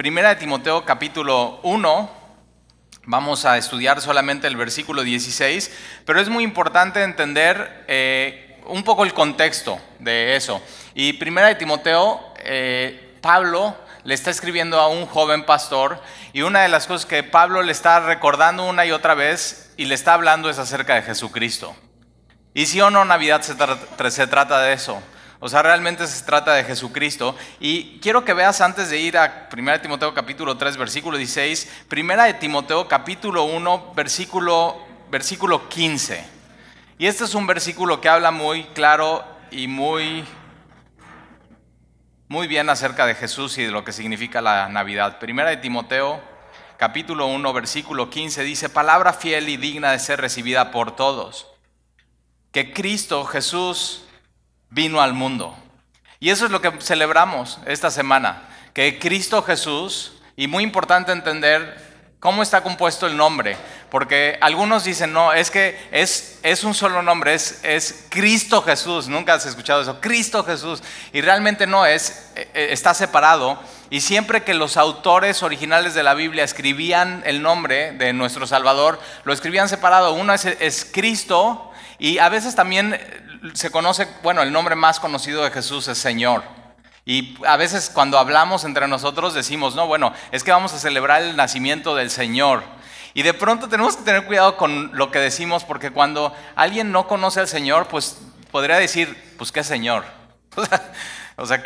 Primera de Timoteo capítulo 1, vamos a estudiar solamente el versículo 16, pero es muy importante entender un poco el contexto de eso. Y Primera de Timoteo, Pablo le está escribiendo a un joven pastor, y una de las cosas que Pablo le está recordando una y otra vez y le está hablando es acerca de Jesucristo. Y sí o no, Navidad se trata de eso. O sea, realmente se trata de Jesucristo. Y quiero que veas, antes de ir a 1 Timoteo capítulo 3, versículo 16, 1 Timoteo capítulo 1, versículo 15. Y este es un versículo que habla muy claro y muy bien acerca de Jesús y de lo que significa la Navidad. 1 Timoteo capítulo 1, versículo 15 dice: palabra fiel y digna de ser recibida por todos, que Cristo Jesús vino al mundo. Y eso es lo que celebramos esta semana, que Cristo Jesús, y muy importante entender cómo está compuesto el nombre, porque algunos dicen, no, es que es un solo nombre, es Cristo Jesús. Nunca has escuchado eso, Cristo Jesús, y realmente no es, está separado. Y siempre que los autores originales de la Biblia escribían el nombre de nuestro Salvador, lo escribían separado. Uno es Cristo, y a veces también se conoce, bueno, el nombre más conocido de Jesús es Señor. Y a veces cuando hablamos entre nosotros decimos, no, bueno, es que vamos a celebrar el nacimiento del Señor. Y de pronto tenemos que tener cuidado con lo que decimos, porque cuando alguien no conoce al Señor, pues podría decir, pues ¿qué Señor? O sea,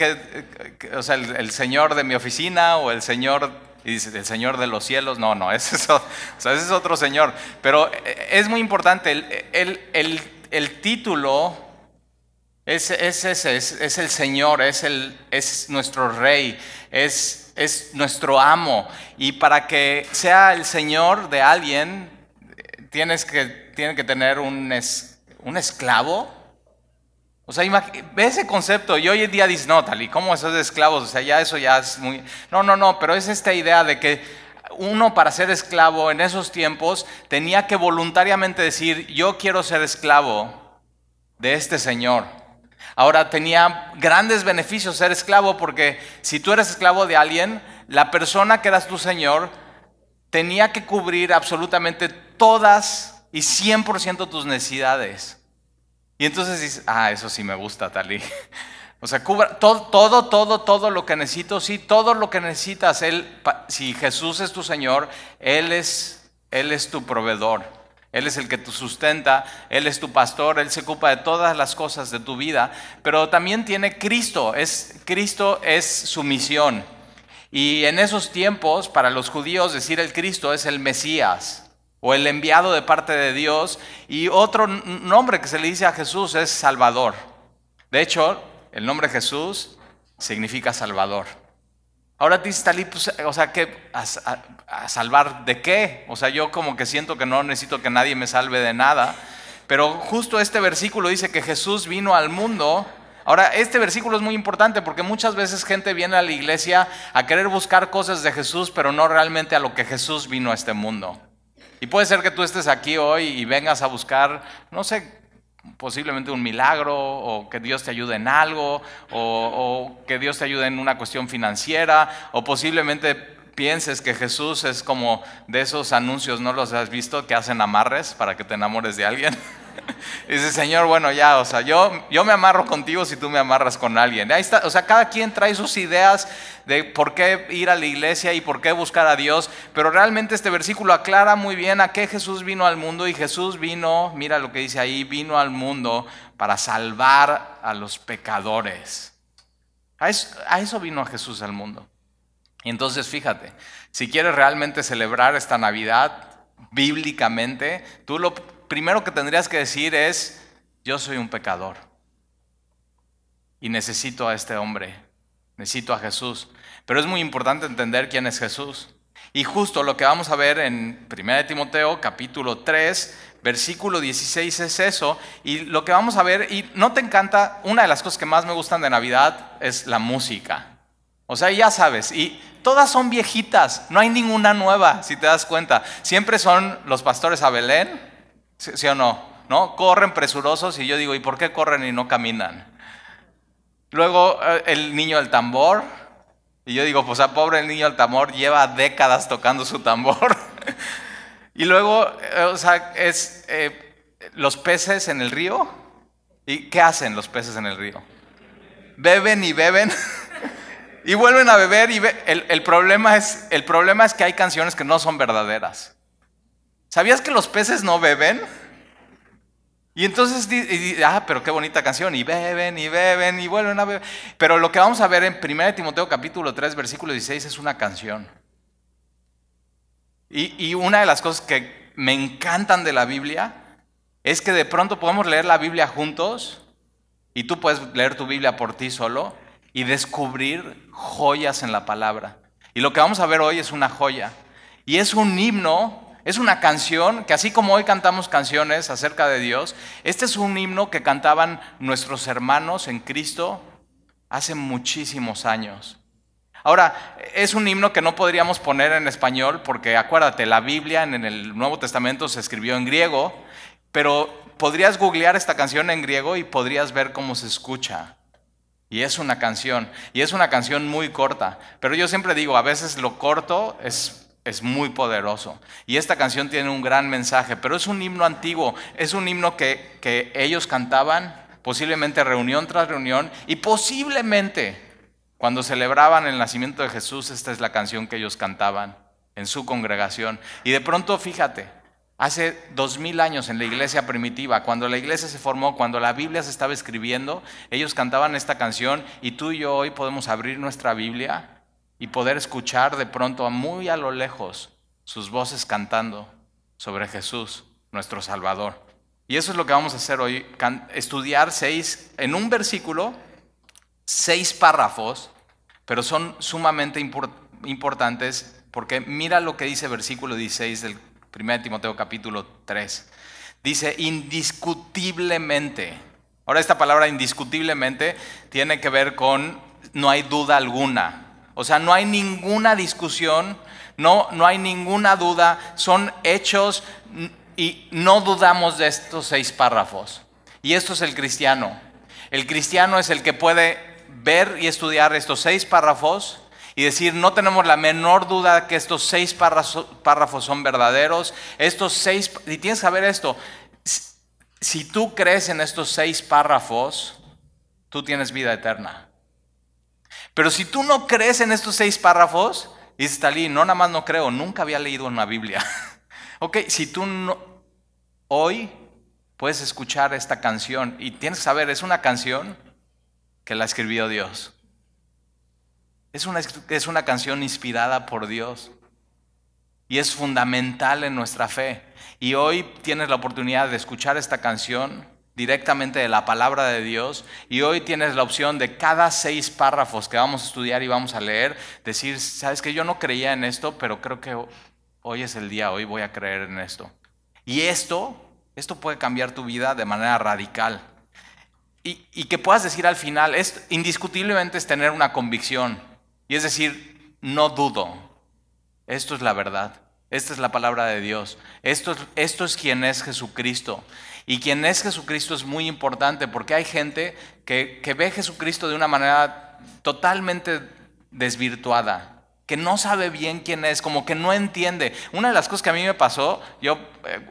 el Señor de mi oficina, o el Señor, y dice, el Señor de los cielos. No, ese es otro Señor. Pero es muy importante, el título es el Señor, es nuestro Rey, es nuestro amo. Y para que sea el Señor de alguien, tiene que tener un esclavo. O sea, ve ese concepto, y hoy en día dices, no, tal y como eso de esclavos, o sea, ya eso ya es muy... No, pero es esta idea de que uno, para ser esclavo en esos tiempos, tenía que voluntariamente decir, yo quiero ser esclavo de este Señor. Ahora, tenía grandes beneficios ser esclavo, porque si tú eres esclavo de alguien, la persona que eras tu Señor tenía que cubrir absolutamente todas y 100% tus necesidades. Y entonces dices, eso sí me gusta, Talí. O sea, cubra todo lo que necesito. Sí, todo lo que necesitas. Si Jesús es tu Señor, Él es tu proveedor. Él es el que te sustenta, Él es tu pastor, Él se ocupa de todas las cosas de tu vida. Pero también tiene Cristo es su misión. Y en esos tiempos, para los judíos, decir el Cristo es el Mesías, o el enviado de parte de Dios. Y otro nombre que se le dice a Jesús es Salvador. De hecho, el nombre Jesús significa Salvador. Ahora dices, Talí, pues, o sea, ¿a salvar de qué? O sea, yo como que siento que no necesito que nadie me salve de nada. Pero justo este versículo dice que Jesús vino al mundo. Ahora, este versículo es muy importante, porque muchas veces gente viene a la iglesia a querer buscar cosas de Jesús, pero no realmente a lo que Jesús vino a este mundo. Y puede ser que tú estés aquí hoy y vengas a buscar, no sé, posiblemente un milagro, o que Dios te ayude en algo, o que Dios te ayude en una cuestión financiera, o posiblemente pienses que Jesús es como de esos anuncios, ¿no los has visto? Que hacen amarres para que te enamores de alguien. Y dice, Señor, bueno, ya, o sea, yo me amarro contigo si tú me amarras con alguien. Ahí está, o sea, cada quien trae sus ideas de por qué ir a la iglesia y por qué buscar a Dios, pero realmente este versículo aclara muy bien a qué Jesús vino al mundo. Y Jesús vino, mira lo que dice ahí, vino al mundo para salvar a los pecadores. A eso vino Jesús al mundo. Y entonces fíjate, si quieres realmente celebrar esta Navidad bíblicamente, tú lo primero que tendrías que decir es, yo soy un pecador y necesito a este hombre, necesito a Jesús. Pero es muy importante entender quién es Jesús. Y justo lo que vamos a ver en 1 Timoteo capítulo 3, versículo 16 es eso. Y lo que vamos a ver, y no te encanta, una de las cosas que más me gustan de Navidad es la música. O sea, ya sabes, y todas son viejitas, no hay ninguna nueva, si te das cuenta. Siempre son los pastores a Belén, ¿sí o no? ¿No? Corren presurosos, y yo digo, ¿y por qué corren y no caminan? Luego el niño del tambor, Y yo digo, pues a pobre el niño del tambor, lleva décadas tocando su tambor. Y luego, o sea, los peces en el río. ¿Y qué hacen los peces en el río? Beben y beben y vuelven a beber. El problema es que hay canciones que no son verdaderas. ¿Sabías que los peces no beben? Y entonces, pero qué bonita canción, y beben y vuelven a beber. Pero lo que vamos a ver en 1 Timoteo capítulo 3, versículo 16 es una canción. Y una de las cosas que me encantan de la Biblia es que de pronto podemos leer la Biblia juntos, y tú puedes leer tu Biblia por ti solo, y descubrir joyas en la palabra. Y lo que vamos a ver hoy es una joya. Y es un himno. Es una canción que así como hoy cantamos canciones acerca de Dios, este es un himno que cantaban nuestros hermanos en Cristo hace muchísimos años. Ahora, es un himno que no podríamos poner en español porque acuérdate, la Biblia en el Nuevo Testamento se escribió en griego, pero podrías googlear esta canción en griego y podrías ver cómo se escucha. Y es una canción muy corta, pero yo siempre digo, a veces lo corto es muy poderoso. Y esta canción tiene un gran mensaje, pero es un himno antiguo, es un himno que ellos cantaban posiblemente reunión tras reunión y posiblemente cuando celebraban el nacimiento de Jesús, esta es la canción que ellos cantaban en su congregación. Y de pronto, fíjate, hace 2000 años en la iglesia primitiva, cuando la iglesia se formó, cuando la Biblia se estaba escribiendo, ellos cantaban esta canción y tú y yo hoy podemos abrir nuestra Biblia y poder escuchar de pronto muy a lo lejos sus voces cantando sobre Jesús, nuestro Salvador. Y eso es lo que vamos a hacer hoy, estudiar en un versículo, 6 párrafos, pero son sumamente importantes porque mira lo que dice versículo 16 del 1 Timoteo capítulo 3. Dice indiscutiblemente. Ahora esta palabra indiscutiblemente tiene que ver con no hay duda alguna. O sea, no hay ninguna discusión, no hay ninguna duda, son hechos y no dudamos de estos 6 párrafos. Y esto es el cristiano. El cristiano es el que puede ver y estudiar estos 6 párrafos y decir, no tenemos la menor duda que estos 6 párrafos son verdaderos. Y tienes que saber esto, si tú crees en estos 6 párrafos, tú tienes vida eterna. Pero si tú no crees en estos 6 párrafos, dices, Talí, no nada más no creo, nunca había leído una Biblia. Ok, si tú hoy puedes escuchar esta canción y tienes que saber, es una canción que la escribió Dios. Es una canción inspirada por Dios y es fundamental en nuestra fe. Y hoy tienes la oportunidad de escuchar esta canción directamente de la palabra de Dios y hoy tienes la opción de cada 6 párrafos que vamos a estudiar y vamos a leer, decir, sabes que yo no creía en esto, pero creo que hoy es el día, hoy voy a creer en esto. Y esto puede cambiar tu vida de manera radical. Y que puedas decir al final, indiscutiblemente es tener una convicción. Y es decir, no dudo, esto es la verdad, esta es la palabra de Dios, esto es quien es Jesucristo. Y quien es Jesucristo es muy importante porque hay gente que ve a Jesucristo de una manera totalmente desvirtuada, que no sabe bien quién es, como que no entiende. Una de las cosas que a mí me pasó, yo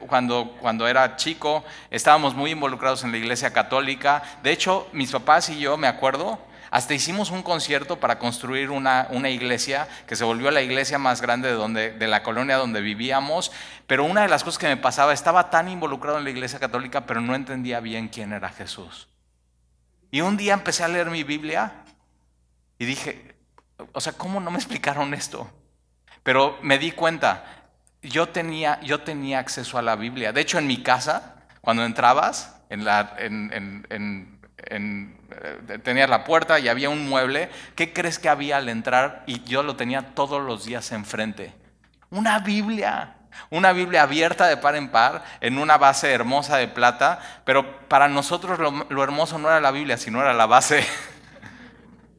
cuando era chico estábamos muy involucrados en la iglesia católica. De hecho, mis papás y yo, me acuerdo, hasta hicimos un concierto para construir una iglesia que se volvió la iglesia más grande de la colonia donde vivíamos. Pero una de las cosas que me pasaba, estaba tan involucrado en la iglesia católica, pero no entendía bien quién era Jesús. Y un día empecé a leer mi Biblia y dije, o sea, ¿cómo no me explicaron esto? Pero me di cuenta, yo tenía acceso a la Biblia. De hecho, en mi casa, cuando entrabas, tenías la puerta y había un mueble. ¿Qué crees que había al entrar? Y yo lo tenía todos los días enfrente. Una Biblia abierta de par en par, en una base hermosa de plata, pero para nosotros lo hermoso no era la Biblia, sino era la base.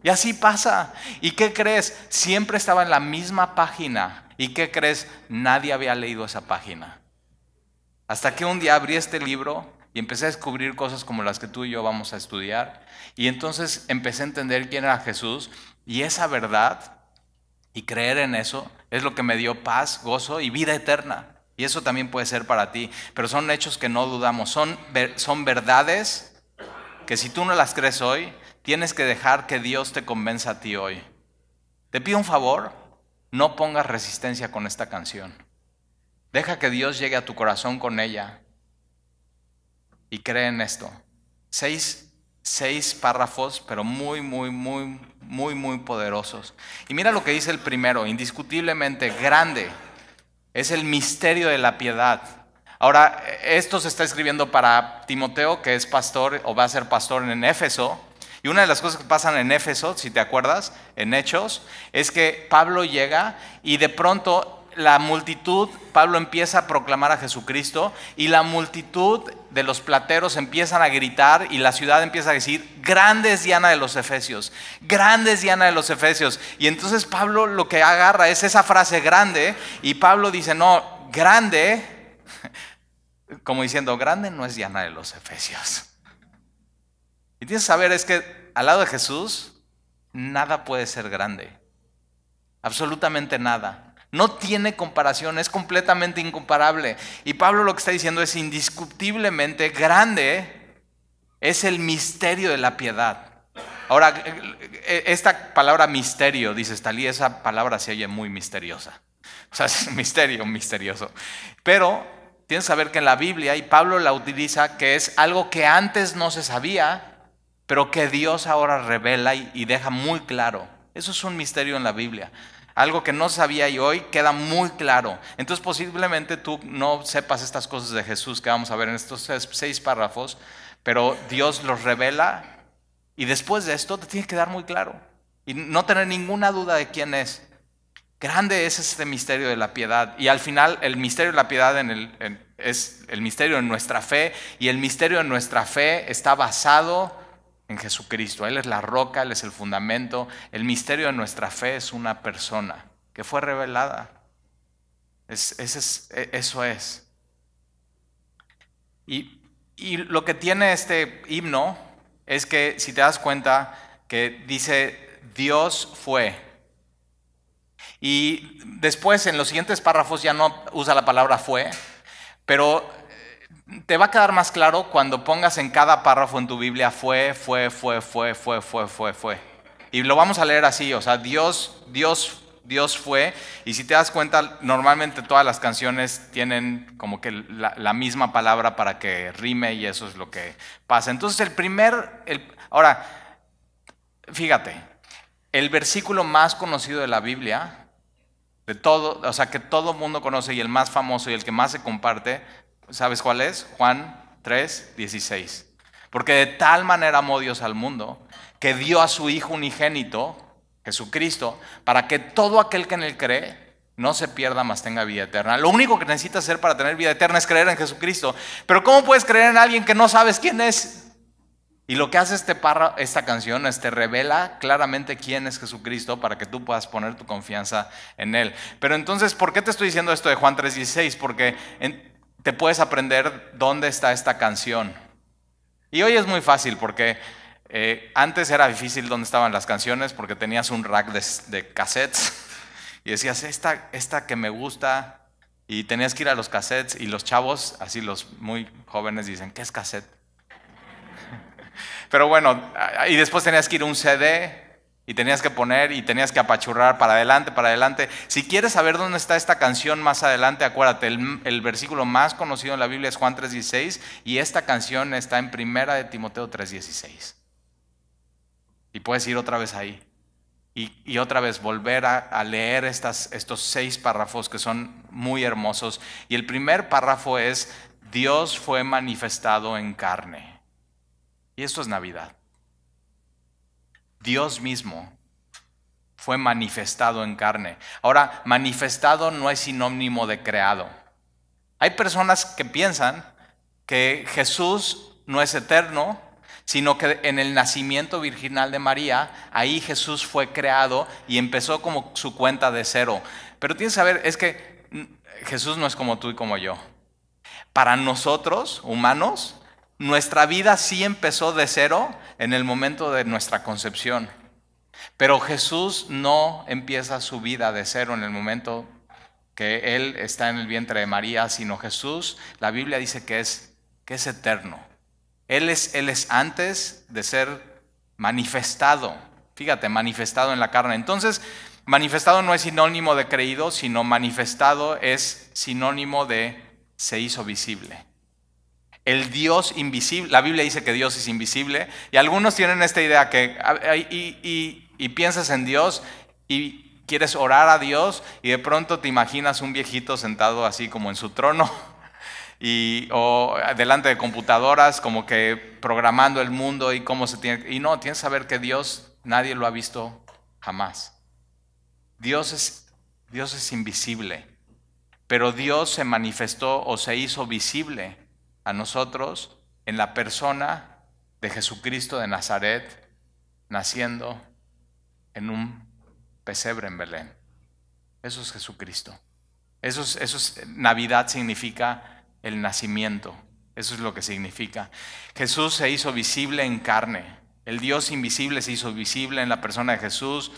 Y así pasa. ¿Y qué crees? Siempre estaba en la misma página. ¿Y qué crees? Nadie había leído esa página. Hasta que un día abrí este libro y empecé a descubrir cosas como las que tú y yo vamos a estudiar. Y entonces empecé a entender quién era Jesús. Y esa verdad Y creer en eso es lo que me dio paz, gozo y vida eterna. Y eso también puede ser para ti. Pero son hechos que no dudamos. Son verdades que si tú no las crees hoy, tienes que dejar que Dios te convenza a ti hoy. Te pido un favor, no pongas resistencia con esta canción. Deja que Dios llegue a tu corazón con ella. Y cree en esto. Seis párrafos, pero muy poderosos. Y mira lo que dice el primero, indiscutiblemente grande. Es el misterio de la piedad. Ahora, esto se está escribiendo para Timoteo, que es pastor o va a ser pastor en Éfeso. Y una de las cosas que pasan en Éfeso, si te acuerdas, en Hechos, es que Pablo llega y de pronto la multitud, Pablo empieza a proclamar a Jesucristo y la multitud de los plateros empiezan a gritar y la ciudad empieza a decir, grande es Diana de los Efesios, grande es Diana de los Efesios. Y entonces Pablo lo que agarra es esa frase grande y Pablo dice, no, grande, como diciendo, grande no es Diana de los Efesios. Y tienes que saber es que al lado de Jesús nada puede ser grande, absolutamente nada. No tiene comparación, es completamente incomparable. Y Pablo lo que está diciendo es indiscutiblemente grande es el misterio de la piedad. Ahora, esta palabra misterio, dices, Talí, esa palabra se oye muy misteriosa. O sea, es misterio, misterioso. Pero tienes que saber que en la Biblia, y Pablo la utiliza, que es algo que antes no se sabía, pero que Dios ahora revela y deja muy claro. Eso es un misterio en la Biblia. Algo que no sabía y hoy queda muy claro. Entonces posiblemente tú no sepas estas cosas de Jesús que vamos a ver en estos 6 párrafos, pero Dios los revela y después de esto te tiene que dar muy claro y no tener ninguna duda de quién es. Grande es este misterio de la piedad y al final el misterio de la piedad es el misterio de nuestra fe y el misterio de nuestra fe está basado en Jesucristo. Él es la roca, Él es el fundamento. El misterio de nuestra fe es una persona que fue revelada. Eso es. Y lo que tiene este himno es que, si te das cuenta, que dice Dios fue. Y después en los siguientes párrafos ya no usa la palabra fue, pero te va a quedar más claro cuando pongas en cada párrafo en tu Biblia fue. Y lo vamos a leer así, o sea, Dios fue. Y si te das cuenta, normalmente todas las canciones tienen como que la misma palabra para que rime y eso es lo que pasa. Entonces ahora, fíjate, el versículo más conocido de la Biblia, de todo, o sea, que todo mundo conoce y el más famoso y el que más se comparte, ¿sabes cuál es? Juan 3:16. Porque de tal manera amó Dios al mundo que dio a su Hijo unigénito, Jesucristo, para que todo aquel que en él cree no se pierda, mas tenga vida eterna. Lo único que necesitas hacer para tener vida eterna es creer en Jesucristo. Pero ¿cómo puedes creer en alguien que no sabes quién es? Y lo que hace esta canción es te revela claramente quién es Jesucristo para que tú puedas poner tu confianza en Él. Pero entonces, ¿por qué te estoy diciendo esto de Juan 3:16? Porque te puedes aprender dónde está esta canción. Y hoy es muy fácil porque antes era difícil dónde estaban las canciones porque tenías un rack de cassettes y decías, esta que me gusta, y tenías que ir a los cassettes y los chavos, así los muy jóvenes dicen, ¿qué es cassette? Pero bueno, y después tenías que ir a un CD y tenías que poner y tenías que apachurrar para adelante. Si quieres saber dónde está esta canción más adelante, acuérdate, el versículo más conocido en la Biblia es Juan 3:16 y esta canción está en 1 de Timoteo 3:16. Y puedes ir otra vez ahí y otra vez volver a leer estos 6 párrafos que son muy hermosos. Y el primer párrafo es, Dios fue manifestado en carne. Y esto es Navidad. Dios mismo fue manifestado en carne. Ahora, manifestado no es sinónimo de creado. Hay personas que piensan que Jesús no es eterno, sino que en el nacimiento virginal de María, ahí Jesús fue creado y empezó como su cuenta de cero. Pero tienes que saber, es que Jesús no es como tú y como yo. Para nosotros, humanos, nuestra vida sí empezó de cero en el momento de nuestra concepción. Pero Jesús no empieza su vida de cero en el momento que Él está en el vientre de María, sino Jesús, la Biblia dice que es eterno. Él es antes de ser manifestado. Fíjate, manifestado en la carne. Entonces, manifestado no es sinónimo de creído, sino manifestado es sinónimo de se hizo visible. El Dios invisible, la Biblia dice que Dios es invisible, y algunos tienen esta idea que y piensas en Dios y quieres orar a Dios y de pronto te imaginas un viejito sentado así como en su trono o delante de computadoras como que programando el mundo y cómo se tiene. Y no, tienes que saber que Dios nadie lo ha visto jamás. Dios es invisible, pero Dios se manifestó o se hizo visible a nosotros en la persona de Jesucristo de Nazaret, naciendo en un pesebre en Belén. Eso es Jesucristo. Navidad significa el nacimiento. Eso es lo que significa. Jesús se hizo visible en carne. El Dios invisible se hizo visible en la persona de Jesús.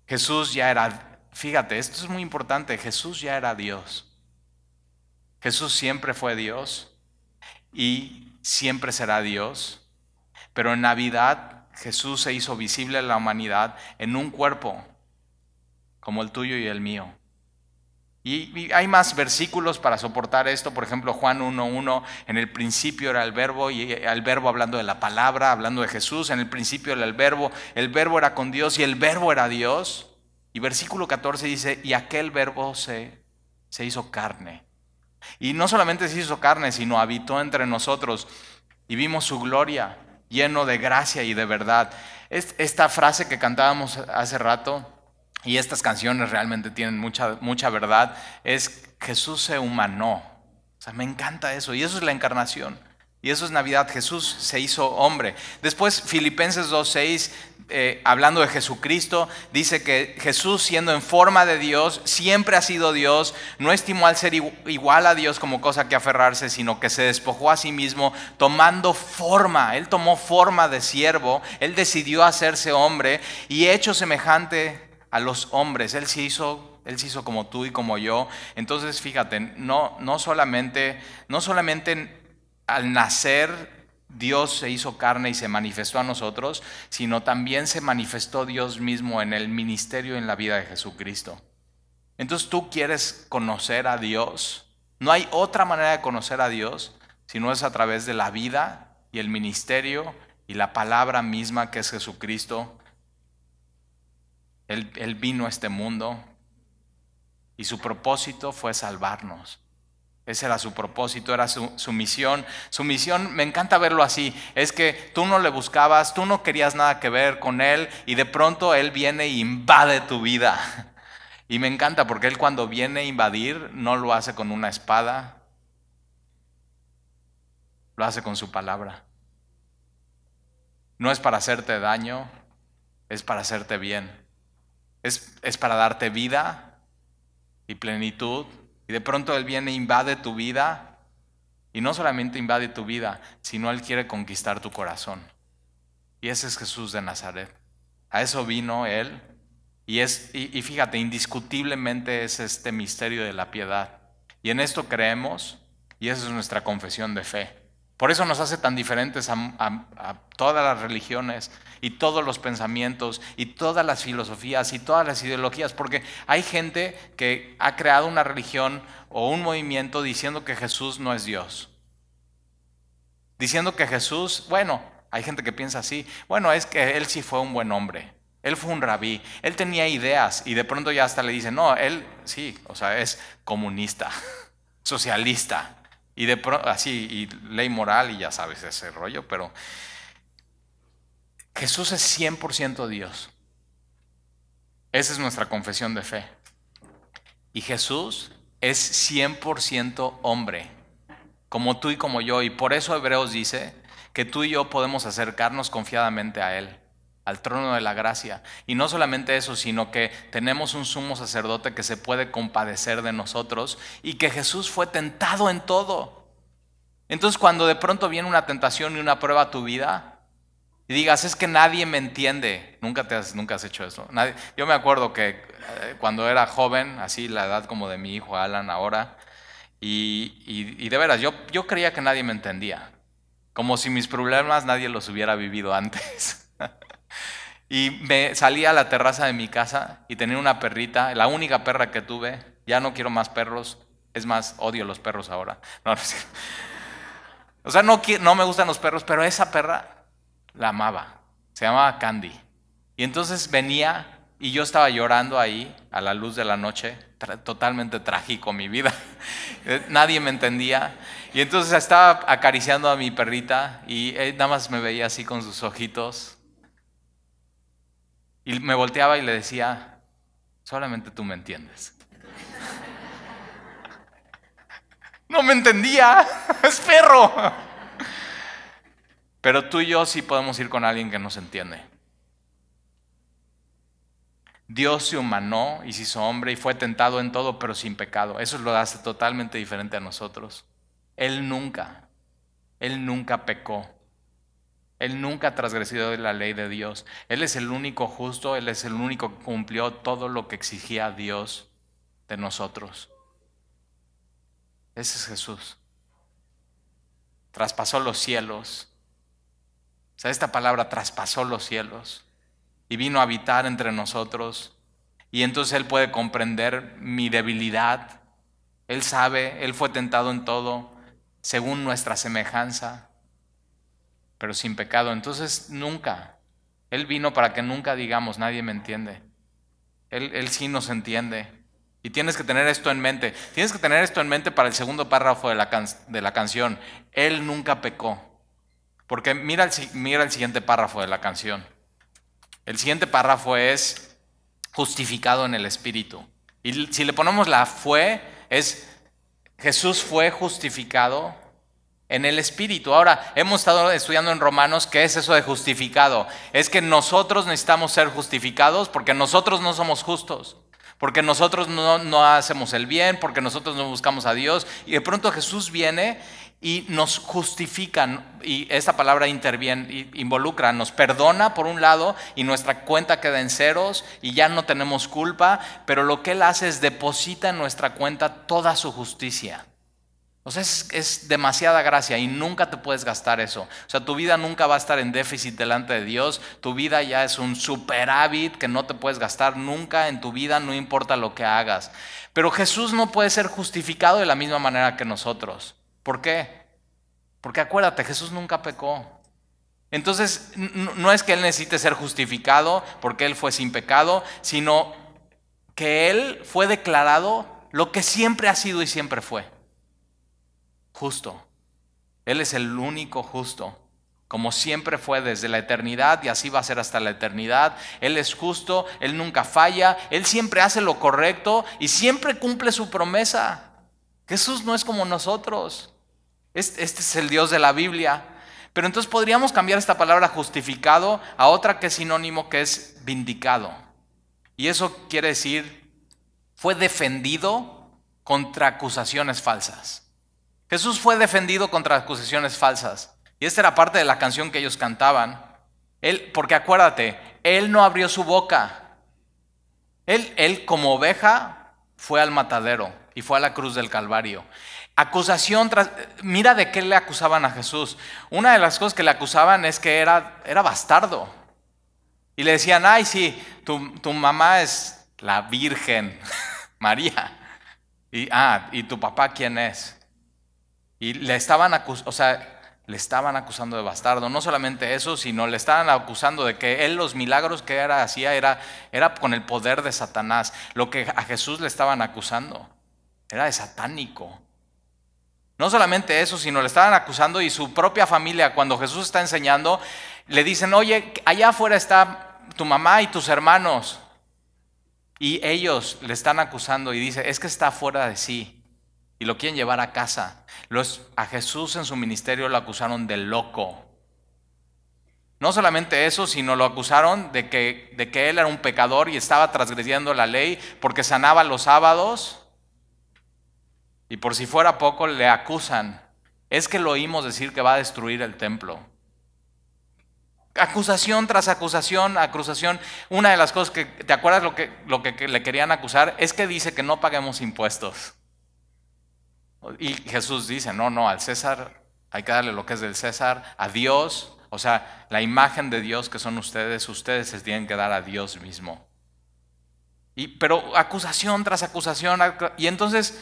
Jesús ya era, fíjate, esto es muy importante, Jesús ya era Dios. Jesús siempre fue Dios y siempre será Dios. Pero en Navidad Jesús se hizo visible a la humanidad en un cuerpo como el tuyo y el mío. Y hay más versículos para soportar esto. Por ejemplo, Juan 1:1, en el principio era el verbo, y el verbo hablando de la palabra, hablando de Jesús. En el principio era el verbo era con Dios y el verbo era Dios. Y versículo 14 dice, y aquel verbo se hizo carne. Y no solamente se hizo carne, sino habitó entre nosotros y vimos su gloria, lleno de gracia y de verdad. Esta frase que cantábamos hace rato, y estas canciones realmente tienen mucha verdad, es Jesús se humanó. O sea, me encanta eso, y eso es la encarnación, y eso es Navidad. Jesús se hizo hombre. Después Filipenses 2:6, hablando de Jesucristo, dice que Jesús, siendo en forma de Dios, siempre ha sido Dios, no estimó al ser igual a Dios como cosa que aferrarse, sino que se despojó a sí mismo, tomando forma. Él tomó forma de siervo, Él decidió hacerse hombre y hecho semejante a los hombres. Él se hizo como tú y como yo. Entonces, fíjate, no solamente al nacer Dios se hizo carne y se manifestó a nosotros, sino también se manifestó Dios mismo en el ministerio y en la vida de Jesucristo. Entonces, tú quieres conocer a Dios. No hay otra manera de conocer a Dios sino es a través de la vida y el ministerio y la palabra misma que es Jesucristo. Él vino a este mundo y su propósito fue salvarnos. Ese era su propósito, era su misión. Su misión, me encanta verlo así, es que tú no le buscabas, tú no querías nada que ver con Él y de pronto Él viene e invade tu vida. Y me encanta porque Él cuando viene a invadir no lo hace con una espada, lo hace con su palabra. No es para hacerte daño, es para hacerte bien. Es para darte vida y plenitud. Y de pronto Él viene e invade tu vida. Y no solamente invade tu vida, sino Él quiere conquistar tu corazón. Y ese es Jesús de Nazaret. A eso vino Él. Y fíjate, indiscutiblemente es este misterio de la piedad. Y en esto creemos, y esa es nuestra confesión de fe. Por eso nos hace tan diferentes a todas las religiones y todos los pensamientos y todas las filosofías y todas las ideologías, porque hay gente que ha creado una religión o un movimiento diciendo que Jesús no es Dios. Diciendo que Jesús, bueno, hay gente que piensa así, bueno, es que Él sí fue un buen hombre, Él fue un rabí, Él tenía ideas y de pronto ya hasta le dicen, no, Él sí, o sea, es comunista, socialista. Y de pronto, así, y ley moral, y ya sabes ese rollo, pero Jesús es 100% Dios. Esa es nuestra confesión de fe. Y Jesús es 100% hombre, como tú y como yo. Y por eso Hebreos dice que tú y yo podemos acercarnos confiadamente a Él, al trono de la gracia. Y no solamente eso, sino que tenemos un sumo sacerdote que se puede compadecer de nosotros y que Jesús fue tentado en todo. Entonces, cuando de pronto viene una tentación y una prueba a tu vida, y digas, es que nadie me entiende. Nunca has hecho eso. Yo me acuerdo que cuando era joven, así la edad como de mi hijo Alan ahora, y de veras, yo creía que nadie me entendía. Como si mis problemas nadie los hubiera vivido antes. Y me salí a la terraza de mi casa y tenía una perrita, la única perra que tuve. Ya no quiero más perros. Es más, odio los perros ahora. No, no sé. O sea, no me gustan los perros, pero esa perra la amaba. Se llamaba Candy. Y entonces venía y yo estaba llorando ahí a la luz de la noche. Totalmente trágico mi vida. Nadie me entendía. Y entonces estaba acariciando a mi perrita y nada más me veía así con sus ojitos. Y me volteaba y le decía, solamente tú me entiendes. No me entendía, es perro. Pero tú y yo sí podemos ir con alguien que nos entiende. Dios se humanó y se hizo hombre y fue tentado en todo, pero sin pecado. Eso lo hace totalmente diferente a nosotros. Él nunca pecó. Él nunca ha transgredido la ley de Dios. Él es el único justo, Él es el único que cumplió todo lo que exigía Dios de nosotros. Ese es Jesús. Traspasó los cielos. O sea, esta palabra traspasó los cielos y vino a habitar entre nosotros. Y entonces Él puede comprender mi debilidad. Él sabe, Él fue tentado en todo, según nuestra semejanza, pero sin pecado. Entonces Él vino para que nunca digamos, nadie me entiende. Él sí nos entiende. Y tienes que tener esto en mente. Tienes que tener esto en mente para el segundo párrafo de la canción. Él nunca pecó. Porque mira el siguiente párrafo de la canción. El siguiente párrafo es justificado en el Espíritu. Y si le ponemos la fue, es Jesús fue justificado en el Espíritu. Ahora, hemos estado estudiando en Romanos qué es eso de justificado. Es que nosotros necesitamos ser justificados porque nosotros no somos justos. Porque nosotros no hacemos el bien, porque nosotros no buscamos a Dios. Y de pronto Jesús viene y nos justifica. Y esta palabra involucra, nos perdona por un lado y nuestra cuenta queda en ceros y ya no tenemos culpa. Pero lo que Él hace es deposita en nuestra cuenta toda su justicia. O sea, es demasiada gracia y nunca te puedes gastar eso. O sea, tu vida nunca va a estar en déficit delante de Dios. Tu vida ya es un superávit que no te puedes gastar nunca en tu vida, no importa lo que hagas. Pero Jesús no puede ser justificado de la misma manera que nosotros. ¿Por qué? Porque acuérdate, Jesús nunca pecó. Entonces, no es que Él necesite ser justificado porque Él fue sin pecado, sino que Él fue declarado lo que siempre ha sido y siempre fue. Justo. Él es el único justo, como siempre fue desde la eternidad y así va a ser hasta la eternidad. Él es justo, Él nunca falla, Él siempre hace lo correcto y siempre cumple su promesa. Jesús no es como nosotros. Este es el Dios de la Biblia. Pero entonces podríamos cambiar esta palabra justificado a otra que es sinónimo, que es vindicado. Y eso quiere decir, fue defendido contra acusaciones falsas. Jesús fue defendido contra acusaciones falsas. Y esta era parte de la canción que ellos cantaban. Porque acuérdate, Él no abrió su boca. Él como oveja fue al matadero y fue a la cruz del Calvario. Mira de qué le acusaban a Jesús. Una de las cosas que le acusaban es que era bastardo. Y le decían, ay sí, tu mamá es la Virgen María. ¿Y tu papá quién es? Y le estaban acusando de bastardo. No solamente eso, sino le estaban acusando de que él los milagros que hacía era con el poder de Satanás. Lo que a Jesús le estaban acusando era de satánico. No solamente eso, sino le estaban acusando y su propia familia, cuando Jesús está enseñando, le dicen, oye, allá afuera está tu mamá y tus hermanos. Y ellos le están acusando y dice, es que está fuera de sí. Y lo quieren llevar a casa. A Jesús en su ministerio lo acusaron de loco. No solamente eso, sino lo acusaron de que él era un pecador y estaba transgrediendo la ley porque sanaba los sábados. Y por si fuera poco, le acusan. Es que lo oímos decir que va a destruir el templo. Acusación tras acusación, acusación. Una de las cosas que, ¿te acuerdas lo que le querían acusar? Es que dice que no paguemos impuestos. Y Jesús dice, no, al César hay que darle lo que es del César, a Dios, o sea, la imagen de Dios que son ustedes se tienen que dar a Dios mismo. Pero acusación tras acusación, y entonces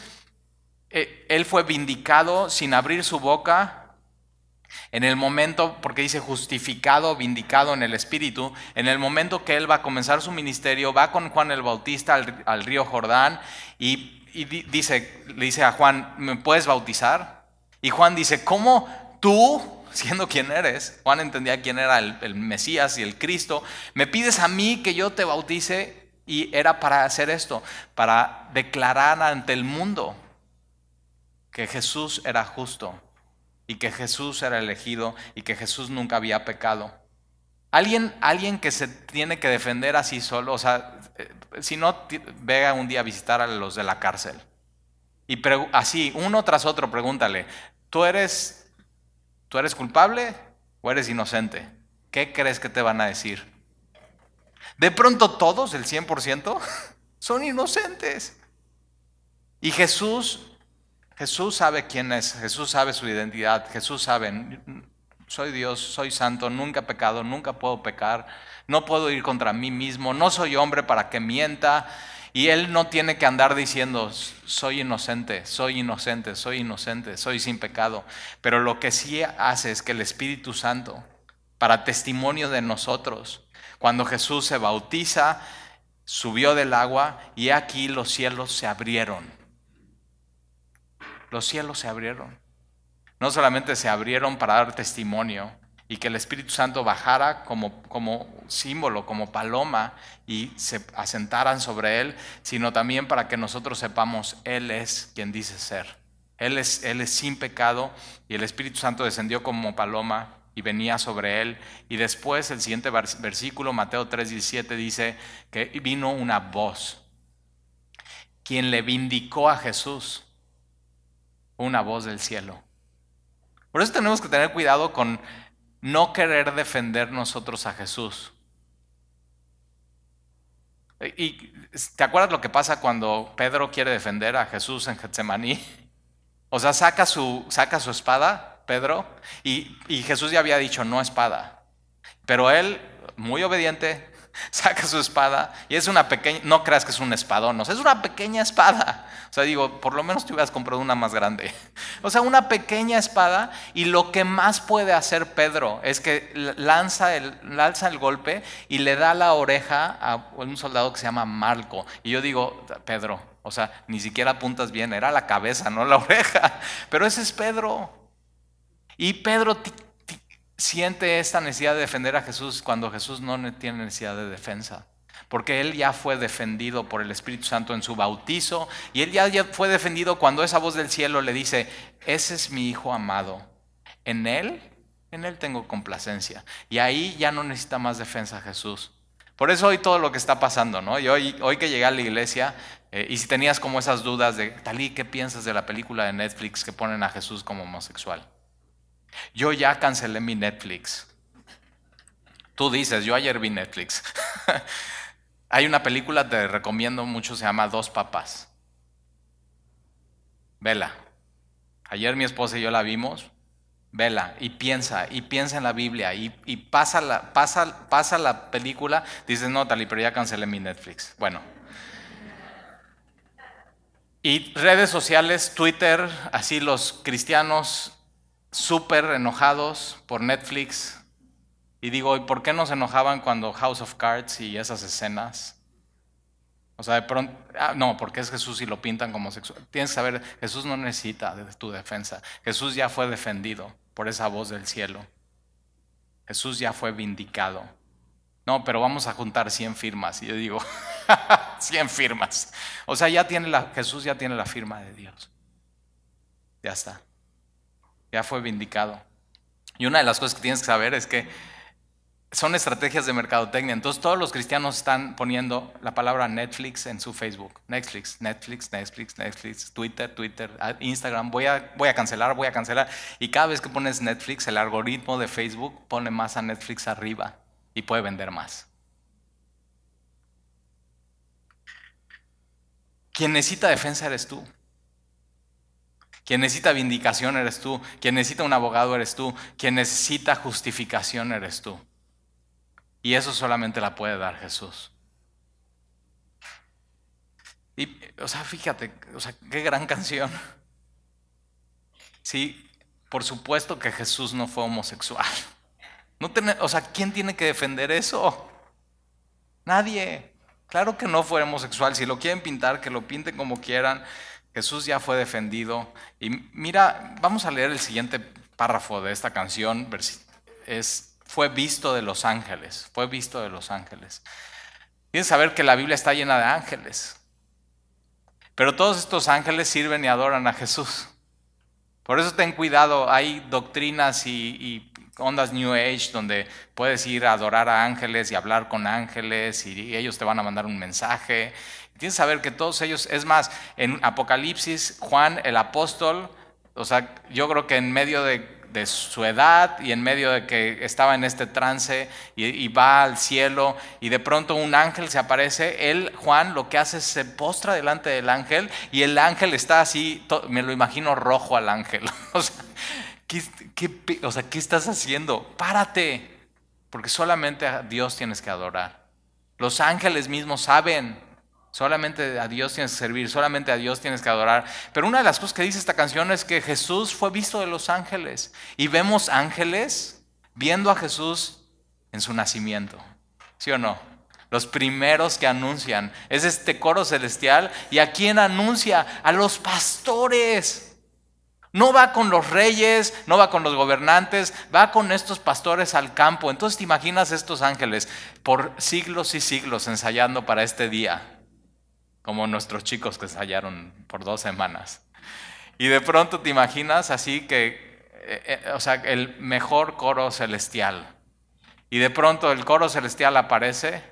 él fue vindicado sin abrir su boca. En el momento, porque dice justificado, vindicado en el Espíritu, en el momento que él va a comenzar su ministerio, va con Juan el Bautista al río Jordán y le dice a Juan, ¿me puedes bautizar? Y Juan dice, ¿cómo tú, siendo quien eres? Juan entendía quién era el Mesías y el Cristo, me pides a mí que yo te bautice. Y era para hacer esto, para declarar ante el mundo que Jesús era justo y que Jesús era elegido y que Jesús nunca había pecado. Alguien que se tiene que defender así solo, o sea, si no, venga un día a visitar a los de la cárcel. Y así, uno tras otro, pregúntale, ¿tú eres culpable o eres inocente? ¿Qué crees que te van a decir? De pronto todos, el 100%, son inocentes. Y Jesús sabe quién es, Jesús sabe su identidad, Jesús sabe, soy Dios, soy santo, nunca he pecado, nunca puedo pecar, no puedo ir contra mí mismo, no soy hombre para que mienta. Y Él no tiene que andar diciendo, soy inocente, soy inocente, soy inocente, soy sin pecado. Pero lo que sí hace es que el Espíritu Santo, para testimonio de nosotros, cuando Jesús se bautiza, subió del agua y aquí los cielos se abrieron. Los cielos se abrieron. No solamente se abrieron para dar testimonio y que el Espíritu Santo bajara como símbolo, como paloma y se asentaran sobre él, sino también para que nosotros sepamos, Él es quien dice ser. Él es sin pecado y el Espíritu Santo descendió como paloma y venía sobre él. Y después el siguiente versículo, Mateo 3:17, dice que vino una voz, quien le vindicó a Jesús, una voz del cielo. Por eso tenemos que tener cuidado con no querer defender nosotros a Jesús. ¿Y te acuerdas lo que pasa cuando Pedro quiere defender a Jesús en Getsemaní? O sea, saca su espada, Pedro, y Jesús ya había dicho no espada. Pero él, muy obediente, saca su espada y es una pequeña, no creas que es un espadón, o sea, es una pequeña espada. O sea, digo, por lo menos te hubieras comprado una más grande. O sea, una pequeña espada, y lo que más puede hacer Pedro es que lanza el golpe y le da la oreja a un soldado que se llama Malco. Y yo digo, Pedro, o sea, ni siquiera apuntas bien, era la cabeza, no la oreja. Pero ese es Pedro. Y Pedro siente esta necesidad de defender a Jesús cuando Jesús no tiene necesidad de defensa. Porque él ya fue defendido por el Espíritu Santo en su bautizo. Y él ya fue defendido cuando esa voz del cielo le dice, ese es mi Hijo amado. En él tengo complacencia. Y ahí ya no necesita más defensa Jesús. Por eso hoy todo lo que está pasando, ¿no? Y hoy que llegué a la iglesia, y si tenías como esas dudas de, Talí, ¿qué piensas de la película de Netflix que ponen a Jesús como homosexual? Yo ya cancelé mi Netflix. Tú dices, yo ayer vi Netflix. Hay una película, te recomiendo mucho, se llama Dos Papás. Vela. Ayer mi esposa y yo la vimos. Vela y piensa en la Biblia y pasa la película. Dices, no, Tali, pero ya cancelé mi Netflix. Bueno. Y redes sociales, Twitter, así los cristianos súper enojados por Netflix. Y digo, ¿y por qué no se enojaban cuando House of Cards y esas escenas? O sea, de pronto, no, porque es Jesús y lo pintan como sexual. Tienes que saber, Jesús no necesita de tu defensa. Jesús ya fue defendido por esa voz del cielo. Jesús ya fue vindicado. No, pero vamos a juntar 100 firmas. Y yo digo, 100 firmas. O sea, Jesús ya tiene la firma de Dios. Ya está. Ya fue vindicado. Y una de las cosas que tienes que saber es que son estrategias de mercadotecnia. Entonces todos los cristianos están poniendo la palabra Netflix en su Facebook. Netflix, Netflix, Netflix, Netflix, Twitter, Twitter, Instagram. Voy a cancelar, voy a cancelar. Y cada vez que pones Netflix, el algoritmo de Facebook pone más a Netflix arriba y puede vender más. Quien necesita defensa eres tú. Quien necesita vindicación eres tú. Quien necesita un abogado eres tú. Quien necesita justificación eres tú. Y eso solamente la puede dar Jesús. Y, fíjate, qué gran canción. Sí, por supuesto que Jesús no fue homosexual. ¿Quién tiene que defender eso? Nadie. Claro que no fue homosexual. Si lo quieren pintar, que lo pinten como quieran. Jesús ya fue defendido. Y mira, vamos a leer el siguiente párrafo de esta canción. Fue visto de los ángeles. Fue visto de los ángeles. Tienes que saber que la Biblia está llena de ángeles. Pero todos estos ángeles sirven y adoran a Jesús. Por eso ten cuidado. Hay doctrinas y ondas New Age donde puedes ir a adorar a ángeles y hablar con ángeles y ellos te van a mandar un mensaje. Tienes que saber que todos ellos, es más, en Apocalipsis, Juan el apóstol, yo creo que en medio de su edad y en medio de que estaba en este trance y va al cielo y de pronto un ángel se aparece, Juan, lo que hace es se postra delante del ángel y el ángel está así, me lo imagino rojo al ángel. ¿Qué estás haciendo? Párate, porque solamente a Dios tienes que adorar. Los ángeles mismos saben. Solamente a Dios tienes que servir, solamente a Dios tienes que adorar. Pero una de las cosas que dice esta canción es que Jesús fue visto de los ángeles. Y vemos ángeles viendo a Jesús en su nacimiento. ¿Sí o no? Los primeros que anuncian es este coro celestial. ¿Y a quién anuncia? A los pastores. No va con los reyes, no va con los gobernantes, va con estos pastores al campo. Entonces te imaginas estos ángeles por siglos y siglos ensayando para este día. Como nuestros chicos que ensayaron por 2 semanas. Y de pronto te imaginas así que, el mejor coro celestial. Y de pronto el coro celestial aparece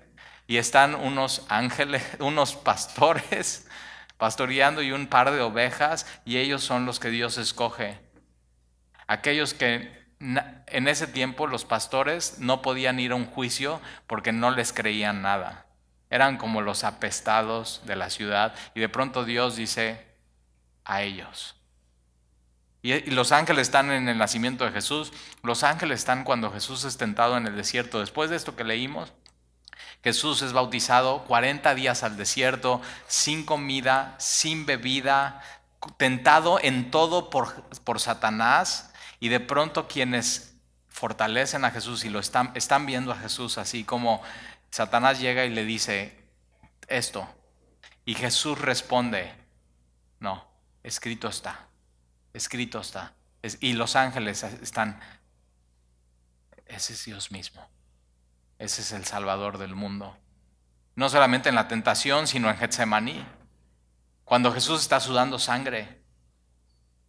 y están unos ángeles, unos pastores pastoreando y un par de ovejas y ellos son los que Dios escoge. Aquellos que en ese tiempo los pastores no podían ir a un juicio porque no les creían nada. Eran como los apestados de la ciudad y de pronto Dios dice a ellos. Y los ángeles están en el nacimiento de Jesús. Los ángeles están cuando Jesús es tentado en el desierto. Después de esto que leímos, Jesús es bautizado 40 días al desierto, sin comida, sin bebida, tentado en todo por Satanás. Y de pronto quienes fortalecen a Jesús y están viendo a Jesús así como Satanás llega y le dice esto. Y Jesús responde, no, escrito está, escrito está. Y los ángeles están, ese es Dios mismo. Ese es el Salvador del mundo. No solamente en la tentación, sino en Getsemaní. Cuando Jesús está sudando sangre.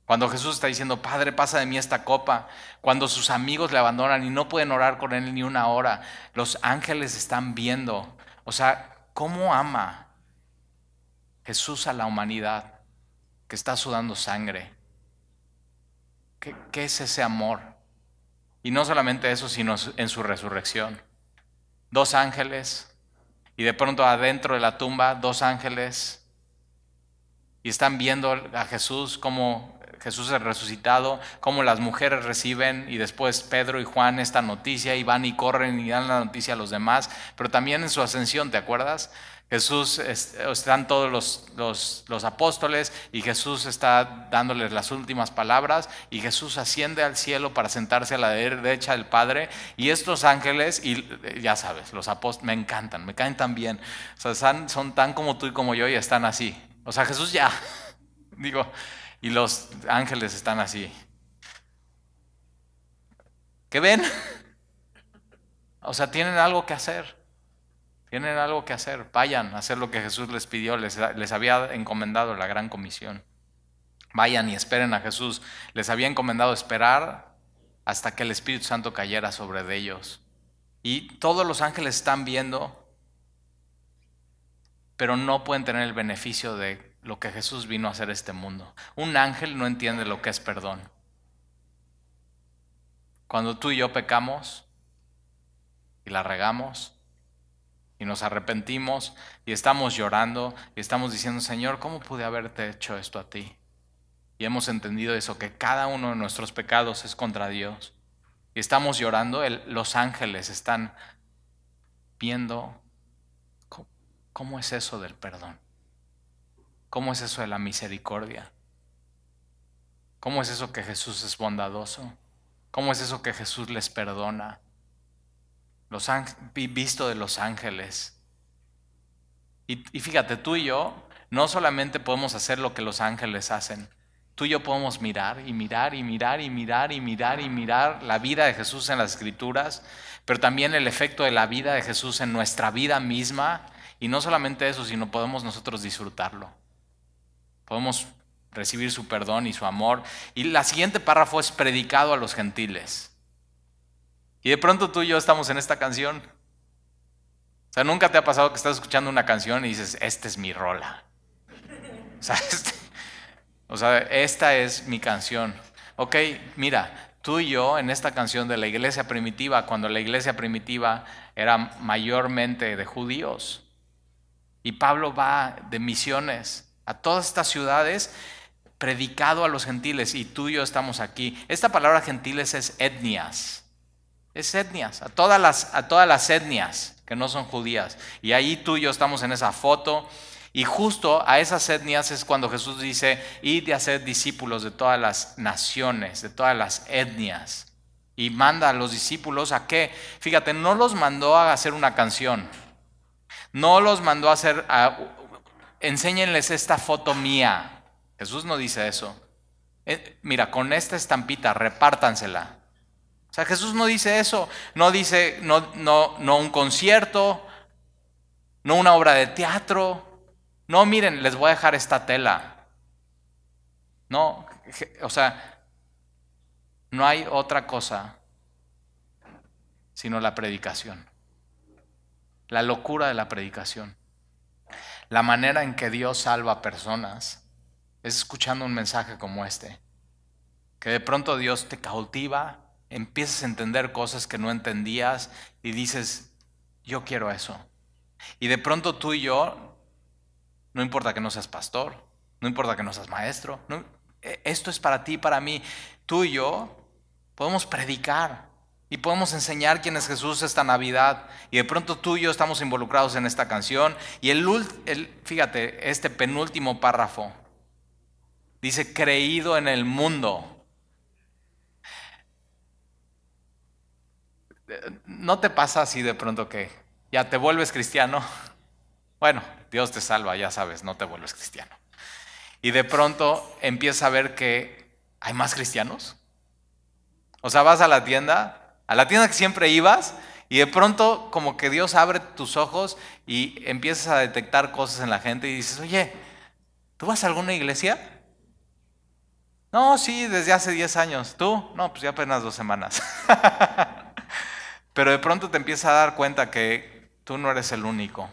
Cuando Jesús está diciendo, Padre, pasa de mí esta copa. Cuando sus amigos le abandonan y no pueden orar con él ni una hora. Los ángeles están viendo. ¿Cómo ama Jesús a la humanidad que está sudando sangre? ¿Qué es ese amor? Y no solamente eso, sino en su resurrección. 2 ángeles, y de pronto adentro de la tumba, 2 ángeles, y están viendo a Jesús, como Jesús es resucitado, como las mujeres reciben, y después Pedro y Juan esta noticia, y van y corren y dan la noticia a los demás, pero también en su ascensión, ¿te acuerdas? Jesús, están todos los apóstoles y Jesús está dándoles las últimas palabras y Jesús asciende al cielo para sentarse a la derecha del Padre y estos ángeles, y ya sabes, los apóstoles me encantan, me caen tan bien, son tan como tú y como yo y están así, Jesús ya, y los ángeles están así. ¿Qué ven? Tienen algo que hacer. Tienen algo que hacer, vayan a hacer lo que Jesús les pidió, les había encomendado la gran comisión. Vayan y esperen a Jesús. Les había encomendado esperar hasta que el Espíritu Santo cayera sobre ellos. Y todos los ángeles están viendo, pero no pueden tener el beneficio de lo que Jesús vino a hacer a este mundo. Un ángel no entiende lo que es perdón. Cuando tú y yo pecamos y la regamos y nos arrepentimos y estamos llorando y estamos diciendo, Señor, ¿cómo pude haberte hecho esto a ti? Y hemos entendido eso, que cada uno de nuestros pecados es contra Dios. Y estamos llorando, los ángeles están viendo cómo es eso del perdón. ¿Cómo es eso de la misericordia? ¿Cómo es eso que Jesús es bondadoso? ¿Cómo es eso que Jesús les perdona? Visto de los ángeles. Y fíjate, tú y yo no solamente podemos hacer lo que los ángeles hacen. Tú y yo podemos mirar y mirar y mirar y mirar y mirar y mirar la vida de Jesús en las Escrituras, pero también el efecto de la vida de Jesús en nuestra vida misma. Y no solamente eso, sino podemos nosotros disfrutarlo. Podemos recibir su perdón y su amor. Y la siguiente párrafo es predicado a los gentiles. Y de pronto tú y yo estamos en esta canción. O sea, ¿nunca te ha pasado que estás escuchando una canción y dices, esta es mi rola? O sea, esta es mi canción. Ok, mira, tú y yo en esta canción de la iglesia primitiva, cuando la iglesia primitiva era mayormente de judíos, y Pablo va de misiones a todas estas ciudades, predicado a los gentiles, y tú y yo estamos aquí. Esta palabra gentiles es etnias. Es etnias, a todas las etnias que no son judías. Y ahí tú y yo estamos en esa foto. Y justo a esas etnias es cuando Jesús dice, id y haced discípulos de todas las naciones, de todas las etnias. Y manda a los discípulos a qué. Fíjate, no los mandó a hacer una canción. No los mandó a hacer, enséñenles esta foto mía. Jesús no dice eso. Mira, con esta estampita, repártansela. O sea, Jesús no dice eso. No dice, no un concierto, no una obra de teatro. No, miren, les voy a dejar esta tela. No, o sea, no hay otra cosa sino la predicación. La locura de la predicación. La manera en que Dios salva a personas es escuchando un mensaje como este. Que de pronto Dios te cautiva, empiezas a entender cosas que no entendías y dices, yo quiero eso. Y de pronto tú y yo, no importa que no seas pastor, no importa que no seas maestro, esto es para ti y para mí. Tú y yo podemos predicar y podemos enseñar quién es Jesús esta Navidad. Y de pronto tú y yo estamos involucrados en esta canción. Y fíjate, este penúltimo párrafo dice, creído en el mundo. ¿No te pasa así de pronto que ya te vuelves cristiano? Bueno, Dios te salva, ya sabes, no te vuelves cristiano. Y de pronto empiezas a ver que hay más cristianos. O sea, vas a la tienda que siempre ibas, y de pronto como que Dios abre tus ojos y empiezas a detectar cosas en la gente y dices, oye, ¿tú vas a alguna iglesia? No, sí, desde hace 10 años. ¿Tú? No, pues ya apenas 2 semanas. Pero de pronto te empiezas a dar cuenta que tú no eres el único.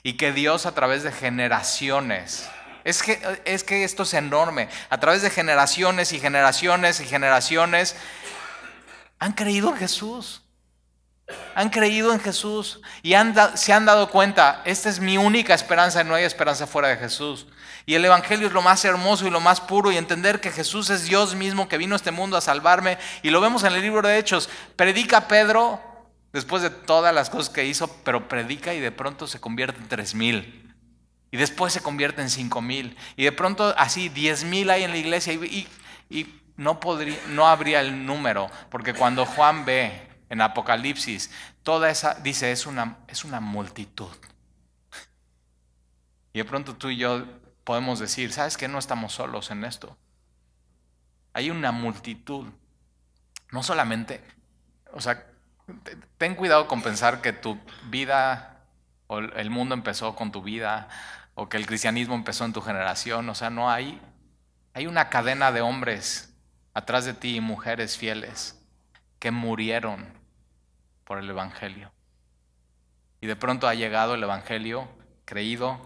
Y que Dios a través de generaciones, es que esto es enorme, a través de generaciones y generaciones y generaciones, han creído en Jesús. Han creído en Jesús y se han dado cuenta, esta es mi única esperanza y no hay esperanza fuera de Jesús. Y el evangelio es lo más hermoso y lo más puro, y entender que Jesús es Dios mismo que vino a este mundo a salvarme. Y lo vemos en el libro de Hechos. Predica Pedro después de todas las cosas que hizo, pero predica y de pronto se convierte en 3,000. Y después se convierte en 5,000. Y de pronto así 10,000 hay en la iglesia y no habría el número, porque cuando Juan ve en Apocalipsis, toda esa, dice, es una multitud. Y de pronto tú y yo podemos decir, ¿sabes qué? No estamos solos en esto. Hay una multitud. No solamente, o sea, ten cuidado con pensar que tu vida o el mundo empezó con tu vida, o que el cristianismo empezó en tu generación. O sea, no hay una cadena de hombres atrás de ti y mujeres fieles que murieron por el Evangelio. Y de pronto ha llegado el Evangelio creído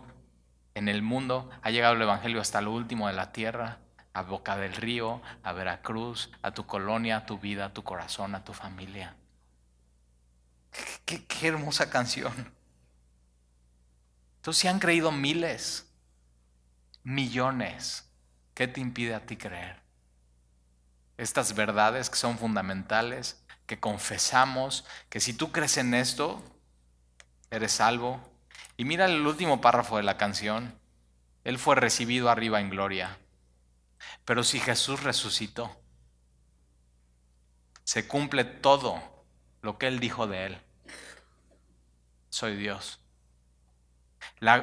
en el mundo, ha llegado el Evangelio hasta lo último de la tierra, a Boca del Río, a Veracruz, a tu colonia, a tu vida, a tu corazón, a tu familia. Qué hermosa canción. Entonces, si han creído miles, millones, ¿qué te impide a ti creer? Estas verdades que son fundamentales, que confesamos, que si tú crees en esto, eres salvo. Y mira el último párrafo de la canción. Él fue recibido arriba en gloria. Pero si Jesús resucitó, se cumple todo lo que Él dijo de Él. Soy Dios.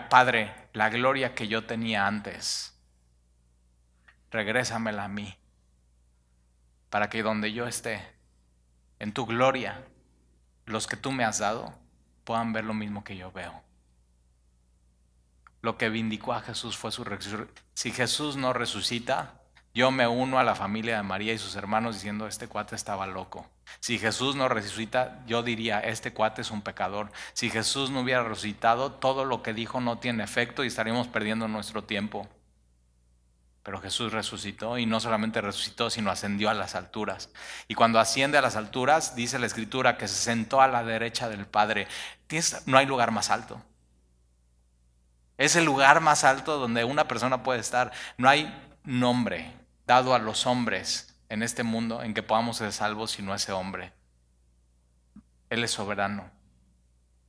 Padre, la gloria que yo tenía antes, regrésamela a mí, para que donde yo esté, en tu gloria, los que tú me has dado puedan ver lo mismo que yo veo. Lo que vindicó a Jesús fue su resurrección. Si Jesús no resucita, yo me uno a la familia de María y sus hermanos diciendo, este cuate estaba loco. Si Jesús no resucita, yo diría, este cuate es un pecador. Si Jesús no hubiera resucitado, todo lo que dijo no tiene efecto y estaríamos perdiendo nuestro tiempo. Pero Jesús resucitó, y no solamente resucitó, sino ascendió a las alturas. Y cuando asciende a las alturas, dice la Escritura que se sentó a la derecha del Padre. No hay lugar más alto. Es el lugar más alto donde una persona puede estar. No hay nombre dado a los hombres en este mundo en que podamos ser salvos sino ese hombre. Él es soberano.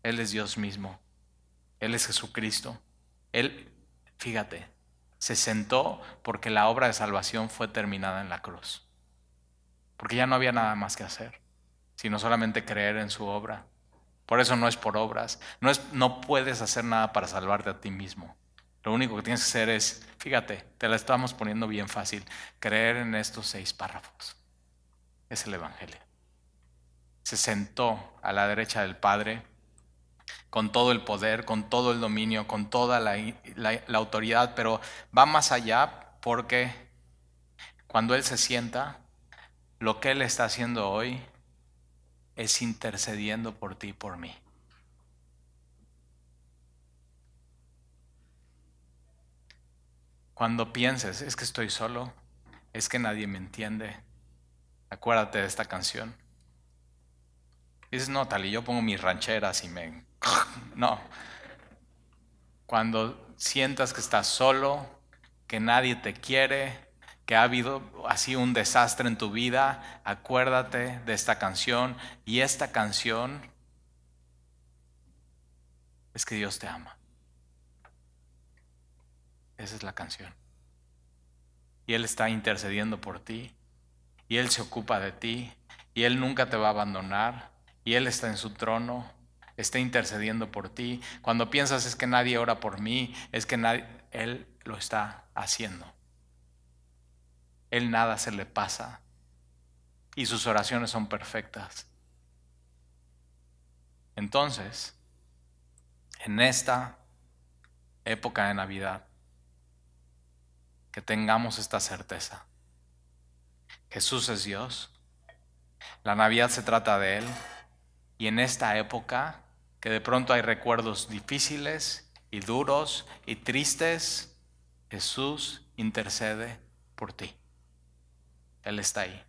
Él es Dios mismo. Él es Jesucristo. Él, fíjate, se sentó porque la obra de salvación fue terminada en la cruz. Porque ya no había nada más que hacer, sino solamente creer en su obra. Por eso no es por obras. No puedes hacer nada para salvarte a ti mismo. Lo único que tienes que hacer es, fíjate, te la estamos poniendo bien fácil, creer en estos 6 párrafos. Es el Evangelio. Se sentó a la derecha del Padre con todo el poder, con todo el dominio, con toda la autoridad, pero va más allá porque cuando Él se sienta, lo que Él está haciendo hoy es intercediendo por ti y por mí. Cuando pienses, es que estoy solo, es que nadie me entiende, acuérdate de esta canción. Dices, no, tal, y yo pongo mis rancheras y me... No. Cuando sientas que estás solo, que nadie te quiere, que ha habido así un desastre en tu vida, acuérdate de esta canción. Y esta canción es que Dios te ama. Esa es la canción. Y Él está intercediendo por ti. Y Él se ocupa de ti. Y Él nunca te va a abandonar. Y Él está en su trono. Está intercediendo por ti. Cuando piensas es que nadie ora por mí, es que Él lo está haciendo. Él nada se le pasa. Y sus oraciones son perfectas. Entonces, en esta época de Navidad, que tengamos esta certeza. Jesús es Dios. La Navidad se trata de Él. Y en esta época, que de pronto hay recuerdos difíciles y duros y tristes, Jesús intercede por ti. Él está ahí.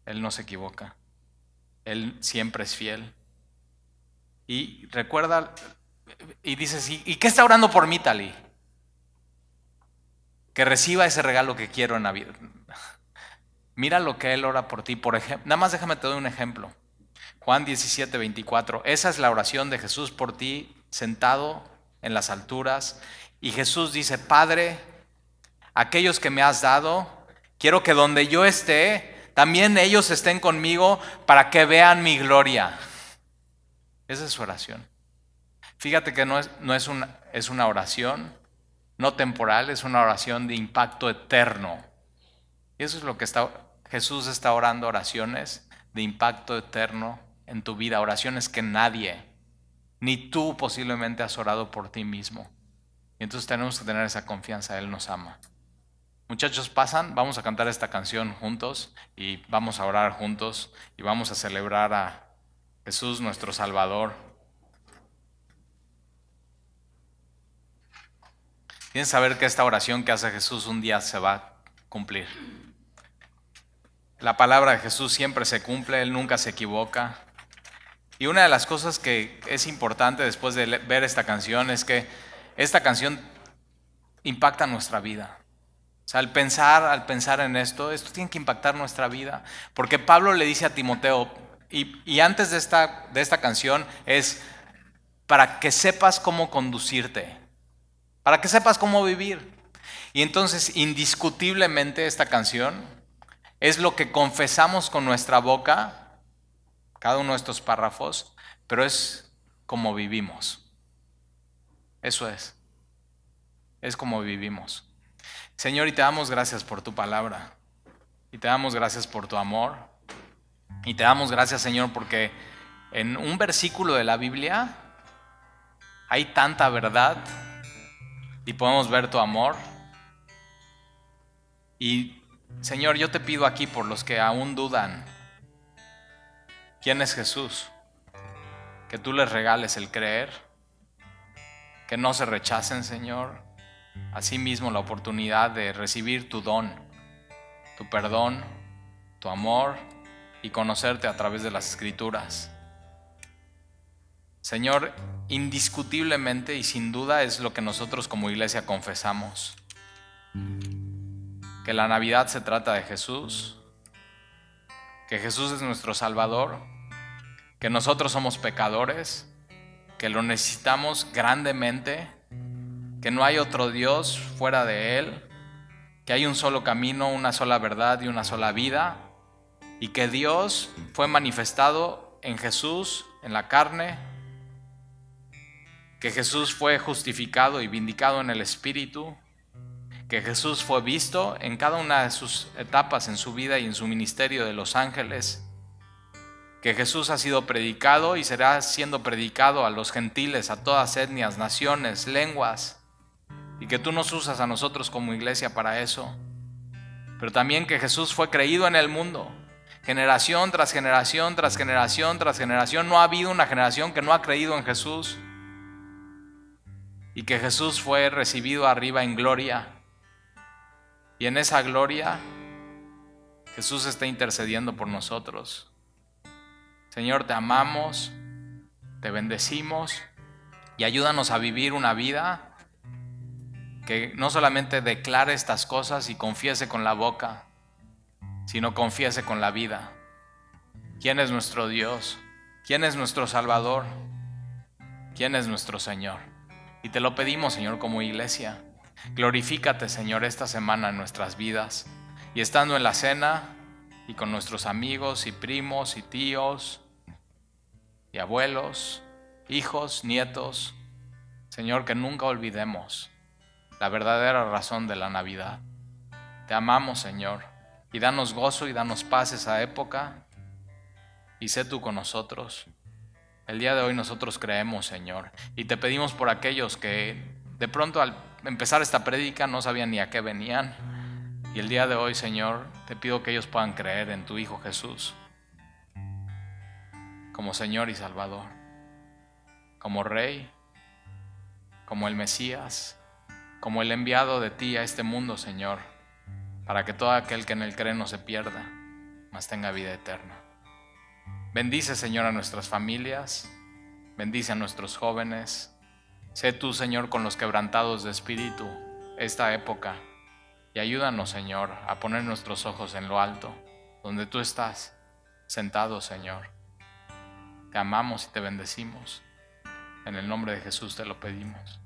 Él no se equivoca. Él siempre es fiel. Y recuerda, y dices, ¿y qué está orando por mí, Tali? Que reciba ese regalo que quiero en Navidad. Mira lo que Él ora por ti. Por ejemplo, nada más déjame te doy un ejemplo. Juan 17, 24. Esa es la oración de Jesús por ti, sentado en las alturas. Y Jesús dice, Padre, aquellos que me has dado, quiero que donde yo esté, también ellos estén conmigo para que vean mi gloria. Esa es su oración. Fíjate que es una oración no temporal, es una oración de impacto eterno. Y eso es lo que Jesús está orando, oraciones de impacto eterno en tu vida, oraciones que nadie, ni tú posiblemente has orado por ti mismo. Y entonces tenemos que tener esa confianza, Él nos ama. Muchachos, pasan, vamos a cantar esta canción juntos y vamos a orar juntos y vamos a celebrar a Jesús nuestro Salvador. Tienes que saber que esta oración que hace Jesús un día se va a cumplir. La palabra de Jesús siempre se cumple, Él nunca se equivoca. Y una de las cosas que es importante después de ver esta canción es que esta canción impacta nuestra vida. O sea, al pensar en esto tiene que impactar nuestra vida. Porque Pablo le dice a Timoteo, y antes de esta canción es para que sepas cómo conducirte, para que sepas cómo vivir. Y entonces, indiscutiblemente, esta canción es lo que confesamos con nuestra boca, cada uno de estos párrafos, pero es como vivimos. Eso es como vivimos. Señor, y te damos gracias por tu palabra, y te damos gracias por tu amor, y te damos gracias, Señor, porque en un versículo de la Biblia hay tanta verdad, y podemos ver tu amor. Y, Señor, yo te pido aquí por los que aún dudan, ¿quién es Jesús? Que tú les regales el creer, que no se rechacen, Señor. Asimismo, la oportunidad de recibir tu don, tu perdón, tu amor y conocerte a través de las Escrituras. Señor, indiscutiblemente y sin duda es lo que nosotros como iglesia confesamos. Que la Navidad se trata de Jesús, que Jesús es nuestro Salvador, que nosotros somos pecadores, que lo necesitamos grandemente, que no hay otro Dios fuera de Él, que hay un solo camino, una sola verdad y una sola vida, y que Dios fue manifestado en Jesús, en la carne, que Jesús fue justificado y vindicado en el Espíritu, que Jesús fue visto en cada una de sus etapas en su vida y en su ministerio de los ángeles, que Jesús ha sido predicado y será siendo predicado a los gentiles, a todas etnias, naciones, lenguas, y que tú nos usas a nosotros como iglesia para eso. Pero también que Jesús fue creído en el mundo, generación tras generación, tras generación, tras generación. No ha habido una generación que no ha creído en Jesús. Y que Jesús fue recibido arriba en gloria. Y en esa gloria, Jesús está intercediendo por nosotros. Señor, te amamos, te bendecimos y ayúdanos a vivir una vida que no solamente declare estas cosas y confiese con la boca, sino confiese con la vida. ¿Quién es nuestro Dios? ¿Quién es nuestro Salvador? ¿Quién es nuestro Señor? Y te lo pedimos, Señor, como iglesia. Glorifícate, Señor, esta semana en nuestras vidas. Y estando en la cena y con nuestros amigos y primos y tíos y abuelos, hijos, nietos, Señor, que nunca olvidemos la verdadera razón de la Navidad. Te amamos, Señor, y danos gozo y danos paz esa época, y sé tú con nosotros. El día de hoy nosotros creemos, Señor, y te pedimos por aquellos que de pronto al empezar esta prédica no sabían ni a qué venían, y el día de hoy, Señor, te pido que ellos puedan creer en tu Hijo Jesús como Señor y Salvador, como Rey, como el Mesías, como el enviado de ti a este mundo, Señor, para que todo aquel que en él cree no se pierda, mas tenga vida eterna. Bendice, Señor, a nuestras familias, bendice a nuestros jóvenes. Sé tú, Señor, con los quebrantados de espíritu esta época, y ayúdanos, Señor, a poner nuestros ojos en lo alto, donde tú estás sentado, Señor. Te amamos y te bendecimos. En el nombre de Jesús te lo pedimos.